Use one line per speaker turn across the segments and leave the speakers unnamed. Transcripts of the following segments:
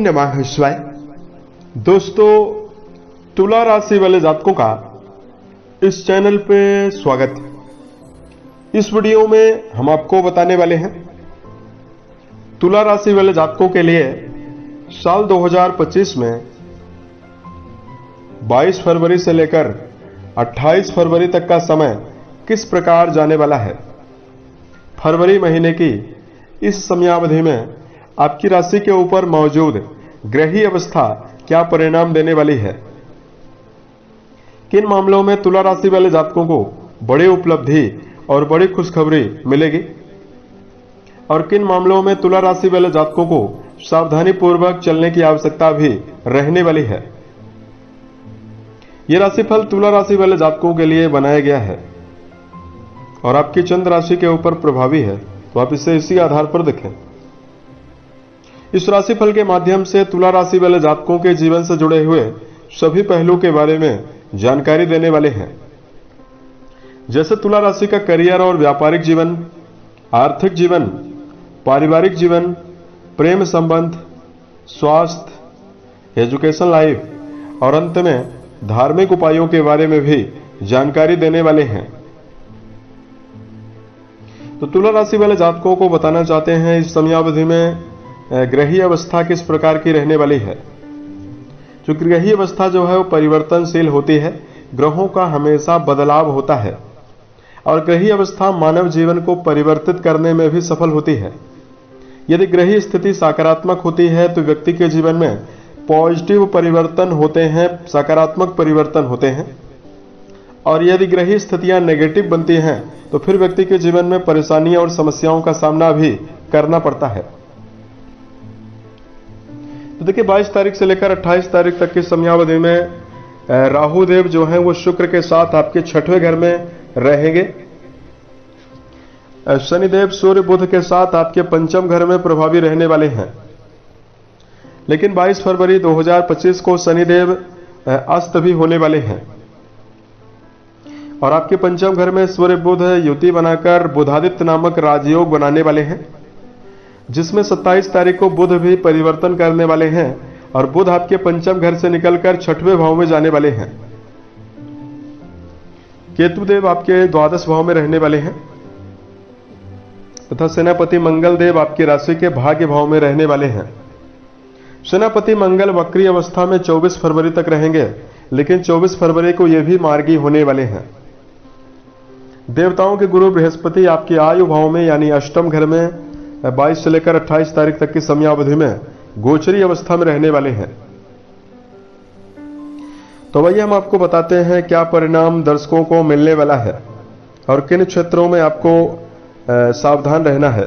नमः शिवाय। दोस्तों, तुला राशि वाले जातकों का इस चैनल पे स्वागत है। इस वीडियो में हम आपको बताने वाले हैं तुला राशि वाले जातकों के लिए साल 2025 में 22 फरवरी से लेकर 28 फरवरी तक का समय किस प्रकार जाने वाला है। फरवरी महीने की इस समयावधि में आपकी राशि के ऊपर मौजूद ग्रही अवस्था क्या परिणाम देने वाली है। किन मामलों में तुला राशि वाले जातकों को बड़ी उपलब्धि और बड़ी खुशखबरी मिलेगी और किन मामलों में तुला राशि वाले जातकों को सावधानी पूर्वक चलने की आवश्यकता भी रहने वाली है। यह राशिफल तुला राशि वाले जातकों के लिए बनाया गया है और आपकी चंद्र राशि के ऊपर प्रभावी है, तो आप इसे इसी आधार पर देखें। इस राशिफल के माध्यम से तुला राशि वाले जातकों के जीवन से जुड़े हुए सभी पहलुओं के बारे में जानकारी देने वाले हैं, जैसे तुला राशि का करियर और व्यापारिक जीवन, आर्थिक जीवन, पारिवारिक जीवन, प्रेम संबंध, स्वास्थ्य, एजुकेशन लाइफ और अंत में धार्मिक उपायों के बारे में भी जानकारी देने वाले हैं। तो तुला राशि वाले जातकों को बताना चाहते हैं इस समयावधि में ग्रही अवस्था किस प्रकार की रहने वाली है। जो ग्रही अवस्था जो है वो परिवर्तनशील होती है, ग्रहों का हमेशा बदलाव होता है और ग्रही अवस्था मानव जीवन को परिवर्तित करने में भी सफल होती है। यदि ग्रही स्थिति सकारात्मक होती है तो व्यक्ति के जीवन में पॉजिटिव परिवर्तन होते हैं, सकारात्मक परिवर्तन होते हैं, और यदि ग्रही स्थितियां नेगेटिव बनती हैं तो फिर व्यक्ति के जीवन में परेशानियां और समस्याओं का सामना भी करना पड़ता है। तो देखिए, 22 तारीख से लेकर 28 तारीख तक की समयावधि में राहु देव जो हैं वो शुक्र के साथ आपके 6वें घर में रहेंगे। शनिदेव सूर्य बुध के साथ आपके 5वें घर में प्रभावी रहने वाले हैं। लेकिन 22 फरवरी 2025 को शनिदेव अस्त भी होने वाले हैं और आपके 5वें घर में सूर्य बुध युति बनाकर बुधादित्य नामक राजयोग बनाने वाले हैं, जिसमें 27 तारीख को बुध भी परिवर्तन करने वाले हैं और बुध आपके 5वें घर से निकलकर 6वें भाव में जाने वाले हैं। केतुदेव आपके द्वादश भाव में रहने वाले हैं तथा सेनापति मंगल देव आपकी राशि के भाग्य भाव में रहने वाले हैं। सेनापति मंगल वक्री अवस्था में 24 फरवरी तक रहेंगे, लेकिन 24 फरवरी को यह भी मार्गी होने वाले हैं। देवताओं के गुरु बृहस्पति आपकी आयु भाव में यानी अष्टम घर में 22 से लेकर 28 तारीख तक की समयावधि में गोचरी अवस्था में रहने वाले हैं। तो वही हम आपको बताते हैं क्या परिणाम दर्शकों को मिलने वाला है और किन क्षेत्रों में आपको सावधान रहना है।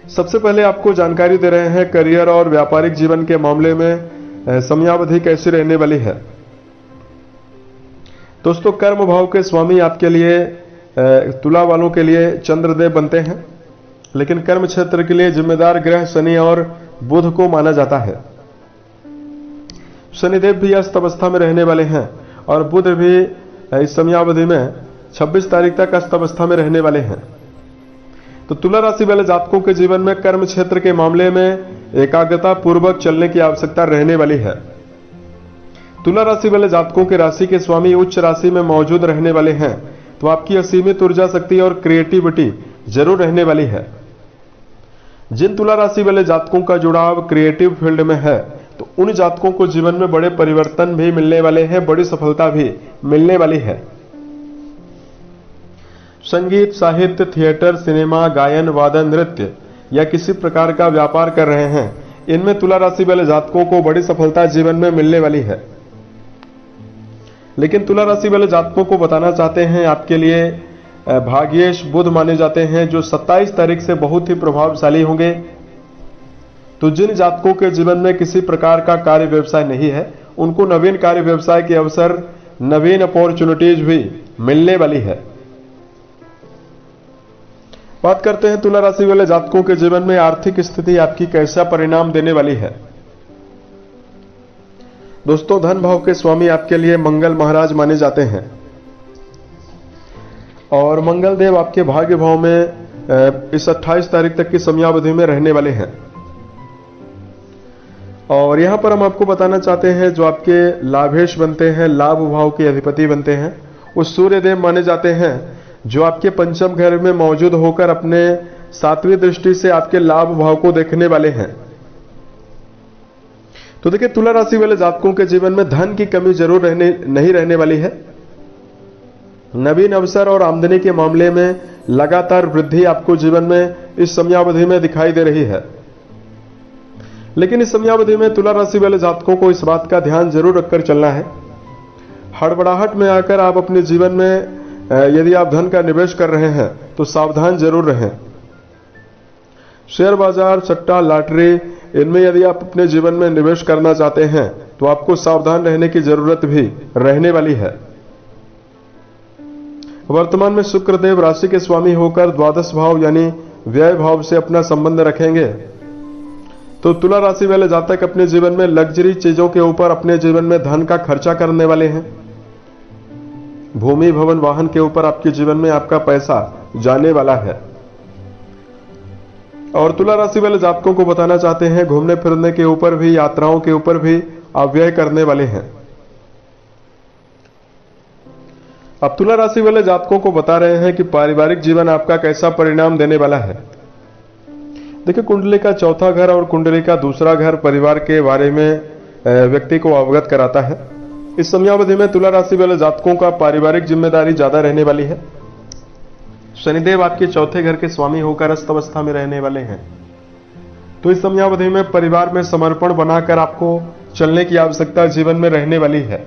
सबसे पहले आपको जानकारी दे रहे हैं करियर और व्यापारिक जीवन के मामले में समयावधि कैसी रहने वाली है। दोस्तों, कर्म भाव के स्वामी आपके लिए तुला वालों के लिए चंद्रदेव बनते हैं, लेकिन कर्म क्षेत्र के लिए जिम्मेदार ग्रह शनि और बुध को माना जाता है। शनिदेव भी अस्त अवस्था में रहने वाले हैं और बुध भी इस समयावधि में 26 तारीख तक अस्त अवस्था में रहने वाले हैं। तो तुला राशि वाले जातकों के जीवन में कर्म क्षेत्र के मामले में एकाग्रता पूर्वक चलने की आवश्यकता रहने वाली है। तुला राशि वाले जातकों के राशि के स्वामी उच्च राशि में मौजूद रहने वाले हैं, तो आपकी असीमित ऊर्जा शक्ति और क्रिएटिविटी जरूर रहने वाली है। जिन तुला राशि वाले जातकों का जुड़ाव क्रिएटिव फील्ड में है तो उन जातकों को जीवन में बड़े परिवर्तन भी मिलने वाले हैं, बड़ी सफलता भी मिलने वाली है। संगीत, साहित्य, थिएटर, सिनेमा, गायन, वादन, नृत्य या किसी प्रकार का व्यापार कर रहे हैं, इनमें तुला राशि वाले जातकों को बड़ी सफलता जीवन में मिलने वाली है। लेकिन तुला राशि वाले जातकों को बताना चाहते हैं आपके लिए भाग्येश बुध माने जाते हैं, जो 27 तारीख से बहुत ही प्रभावशाली होंगे। तो जिन जातकों के जीवन में किसी प्रकार का कार्य व्यवसाय नहीं है, उनको नवीन कार्य व्यवसाय के अवसर, नवीन अपॉर्चुनिटीज भी मिलने वाली है। बात करते हैं तुला राशि वाले जातकों के जीवन में आर्थिक स्थिति आपकी कैसा परिणाम देने वाली है। दोस्तों, धन भाव के स्वामी आपके लिए मंगल महाराज माने जाते हैं और मंगल देव आपके भाग्य भाव में इस 28 तारीख तक की समयावधि में रहने वाले हैं। और यहां पर हम आपको बताना चाहते हैं जो आपके लाभेश बनते हैं, लाभ भाव के अधिपति बनते हैं, वो सूर्यदेव माने जाते हैं, जो आपके पंचम घर में मौजूद होकर अपने सातवीं दृष्टि से आपके लाभ भाव को देखने वाले हैं। तो देखिए, तुला राशि वाले जातकों के जीवन में धन की कमी जरूर नहीं रहने वाली है। नवीन अवसर और आमदनी के मामले में लगातार वृद्धि आपको जीवन में इस समयावधि में दिखाई दे रही है। लेकिन इस समयावधि में तुला राशि वाले जातकों को इस बात का ध्यान जरूर रखकर चलना है। हड़बड़ाहट में आकर आप अपने जीवन में यदि आप धन का निवेश कर रहे हैं तो सावधान जरूर रहें। शेयर बाजार, सट्टा, लॉटरी, इनमें यदि आप अपने जीवन में निवेश करना चाहते हैं तो आपको सावधान रहने की जरूरत भी रहने वाली है। वर्तमान में शुक्रदेव राशि के स्वामी होकर द्वादश भाव यानी व्यय भाव से अपना संबंध रखेंगे। तो तुला राशि वाले जातक अपने जीवन में लग्जरी चीजों के ऊपर अपने जीवन में धन का खर्चा करने वाले हैं। भूमि, भवन, वाहन के ऊपर आपके जीवन में आपका पैसा जाने वाला है। और तुला राशि वाले जातकों को बताना चाहते हैं, घूमने फिरने के ऊपर भी, यात्राओं के ऊपर भी आप व्यय करने वाले हैं। अब तुला राशि वाले जातकों को बता रहे हैं कि पारिवारिक जीवन आपका कैसा परिणाम देने वाला है। देखिए, कुंडली का चौथा घर और कुंडली का दूसरा घर परिवार के बारे में व्यक्ति को अवगत कराता है। इस समयावधि में तुला राशि वाले जातकों का पारिवारिक जिम्मेदारी ज्यादा रहने वाली है। शनिदेव आपके चौथे घर के स्वामी होकर अस्त अवस्था में रहने वाले हैं। तो इस समयावधि में परिवार में समर्पण बनाकर आपको चलने की आवश्यकता जीवन में रहने वाली है।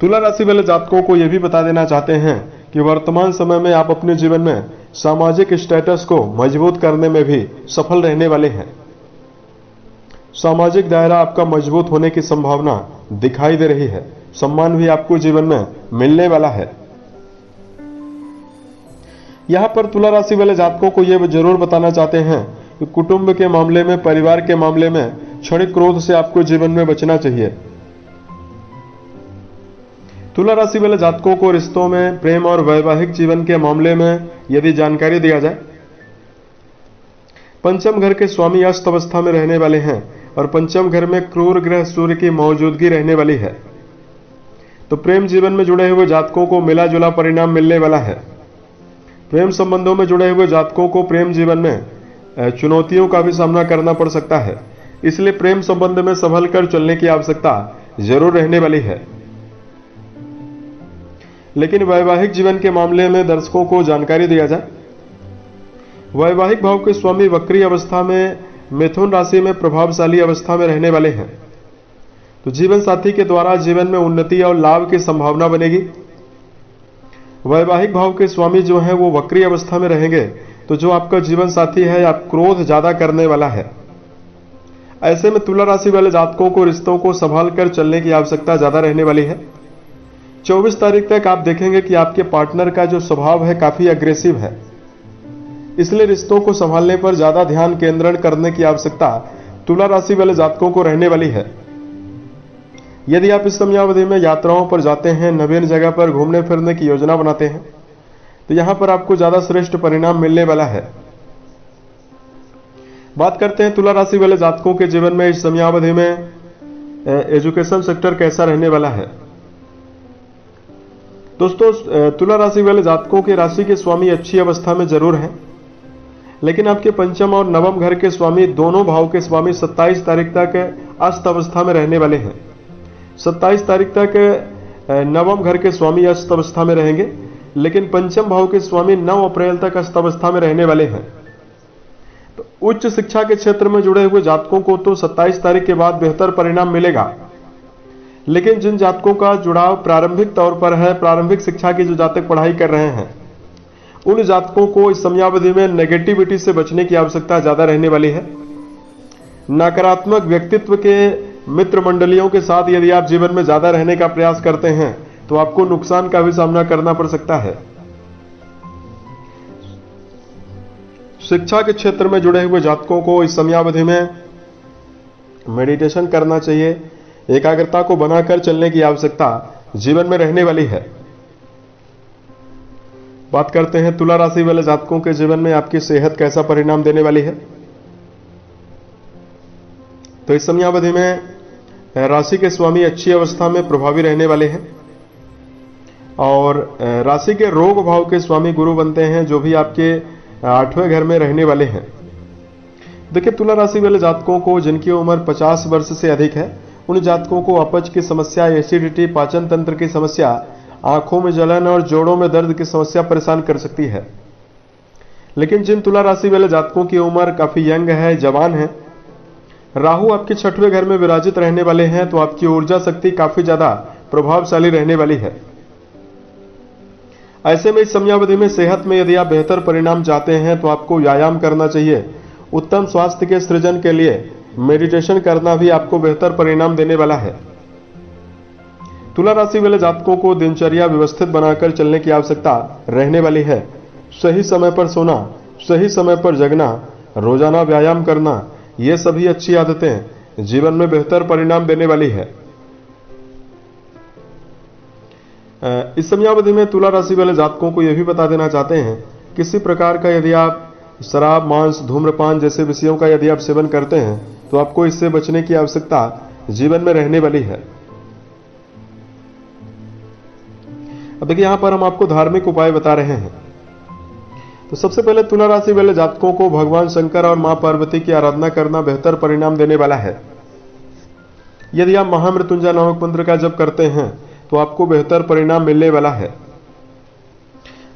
तुला राशि वाले जातकों को यह भी बता देना चाहते हैं कि वर्तमान समय में आप अपने जीवन में सामाजिक स्टेटस को मजबूत करने में भी सफल रहने वाले हैं। सामाजिक दायरा आपका मजबूत होने की संभावना दिखाई दे रही है। सम्मान भी आपको जीवन में मिलने वाला है। यहां पर तुला राशि वाले जातकों को यह जरूर बताना चाहते हैं कि कुटुंब के मामले में, परिवार के मामले में क्षणिक क्रोध से आपको जीवन में बचना चाहिए। तुला राशि वाले जातकों को रिश्तों में, प्रेम और वैवाहिक जीवन के मामले में यदि जानकारी दिया जाए, पंचम घर के स्वामी अस्त अवस्था में रहने वाले हैं और पंचम घर में क्रूर ग्रह सूर्य की मौजूदगी रहने वाली है। तो प्रेम जीवन में जुड़े हुए जातकों को मिला जुला परिणाम मिलने वाला है। प्रेम संबंधों में जुड़े हुए जातकों को प्रेम जीवन में चुनौतियों का भी सामना करना पड़ सकता है, इसलिए प्रेम संबंध में संभल कर चलने की आवश्यकता जरूर रहने वाली है। लेकिन वैवाहिक जीवन के मामले में दर्शकों को जानकारी दिया जाए, वैवाहिक भाव के स्वामी वक्री अवस्था में मिथुन राशि में प्रभावशाली अवस्था में रहने वाले हैं। तो जीवन साथी के द्वारा जीवन में उन्नति और लाभ की संभावना बनेगी। वैवाहिक भाव के स्वामी जो है वो वक्री अवस्था में रहेंगे, तो जो आपका जीवन साथी है आप क्रोध ज्यादा करने वाला है। ऐसे में तुला राशि वाले जातकों को रिश्तों को संभाल कर चलने की आवश्यकता ज्यादा रहने वाली है। 24 तारीख तक आप देखेंगे कि आपके पार्टनर का जो स्वभाव है काफी अग्रेसिव है, इसलिए रिश्तों को संभालने पर ज्यादा ध्यान केंद्रित करने की आवश्यकता तुला राशि वाले जातकों को रहने वाली है। यदि आप इस समयावधि में यात्राओं पर जाते हैं, नवीन जगह पर घूमने फिरने की योजना बनाते हैं, तो यहां पर आपको ज्यादा श्रेष्ठ परिणाम मिलने वाला है। बात करते हैं तुला राशि वाले जातकों के जीवन में इस समयावधि में एजुकेशन सेक्टर कैसा रहने वाला है। दोस्तों, तुला राशि वाले जातकों के राशि के स्वामी अच्छी अवस्था में जरूर हैं, लेकिन आपके पंचम और नवम घर के स्वामी, दोनों भाव के स्वामी 27 तारीख तक अस्त अवस्था में रहने वाले हैं। 27 तारीख तक नवम घर के स्वामी अस्त अवस्था में रहेंगे, लेकिन पंचम भाव के स्वामी 9 अप्रैल तक अस्त अवस्था में रहने वाले हैं। तो उच्च शिक्षा के क्षेत्र में जुड़े हुए जातकों को तो 27 तारीख के बाद बेहतर परिणाम मिलेगा, लेकिन जिन जातकों का जुड़ाव प्रारंभिक तौर पर है, प्रारंभिक शिक्षा की जो जातक पढ़ाई कर रहे हैं, उन जातकों को इस समयावधि में नेगेटिविटी से बचने की आवश्यकता ज्यादा रहने वाली है। नकारात्मक व्यक्तित्व के मित्र मंडलियों के साथ यदि आप जीवन में ज्यादा रहने का प्रयास करते हैं तो आपको नुकसान का भी सामना करना पड़ सकता है। शिक्षा के क्षेत्र में जुड़े हुए जातकों को इस समयावधि में मेडिटेशन करना चाहिए, एकाग्रता को बनाकर चलने की आवश्यकता जीवन में रहने वाली है। बात करते हैं तुला राशि वाले जातकों के जीवन में आपकी सेहत कैसा परिणाम देने वाली है। तो इस समयावधि में राशि के स्वामी अच्छी अवस्था में प्रभावी रहने वाले हैं और राशि के रोग भाव के स्वामी गुरु बनते हैं, जो भी आपके 8वें घर में रहने वाले हैं। देखिए, तुला राशि वाले जातकों को जिनकी उम्र 50 वर्ष से अधिक है, उन जातकों को अपच की समस्या, एसिडिटी, पाचन तंत्र की समस्या, आंखों में जलन और जोड़ों में दर्द की समस्या परेशान कर सकती है। लेकिन जिन तुला राशि वाले जातकों की उम्र काफी यंग है, जवान है, राहु आपके 6वें घर में विराजित रहने वाले हैं, तो आपकी ऊर्जा शक्ति काफी ज्यादा प्रभावशाली रहने वाली है। ऐसे में इस समयावधि में सेहत में यदि आप बेहतर परिणाम चाहते हैं तो आपको व्यायाम करना चाहिए। उत्तम स्वास्थ्य के सृजन के लिए मेडिटेशन करना भी आपको बेहतर परिणाम देने वाला है। तुला राशि वाले जातकों को दिनचर्या व्यवस्थित बनाकर चलने की आवश्यकता रहने वाली है। सही समय पर सोना, सही समय पर जगना, रोजाना व्यायाम करना, ये सभी अच्छी आदतें जीवन में बेहतर परिणाम देने वाली है। इस समयावधि में तुला राशि वाले जातकों को यह भी बता देना चाहते हैं, किसी प्रकार का यदि आप शराब, मांस, धूम्रपान जैसे विषयों का यदि आप सेवन करते हैं तो आपको इससे बचने की आवश्यकता जीवन में रहने वाली है। अब देखिए, यहां पर हम आपको धार्मिक उपाय बता रहे हैं। तो सबसे पहले तुला राशि वाले जातकों को भगवान शंकर और मां पार्वती की आराधना करना बेहतर परिणाम देने वाला है। यदि आप महामृत्युंजय नामक मंत्र का जप करते हैं तो आपको बेहतर परिणाम मिलने वाला है।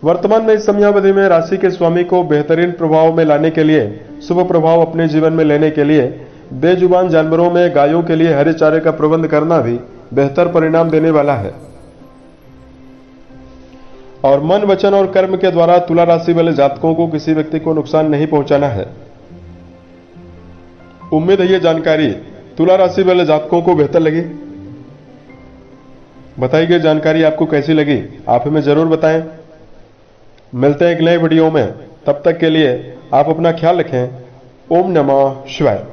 वर्तमान में इस समयावधि में राशि के स्वामी को बेहतरीन प्रभाव में लाने के लिए, शुभ प्रभाव अपने जीवन में लेने के लिए बेजुबान जानवरों में गायों के लिए हरे चारे का प्रबंध करना भी बेहतर परिणाम देने वाला है। और मन, वचन और कर्म के द्वारा तुला राशि वाले जातकों को किसी व्यक्ति को नुकसान नहीं पहुंचाना है। उम्मीद है ये जानकारी तुला राशि वाले जातकों को बेहतर लगी। बताई गई जानकारी आपको कैसी लगी आप हमें जरूर बताएं। मिलते हैं एक नए वीडियो में, तब तक के लिए आप अपना ख्याल रखें। ओम नमः शिवाय।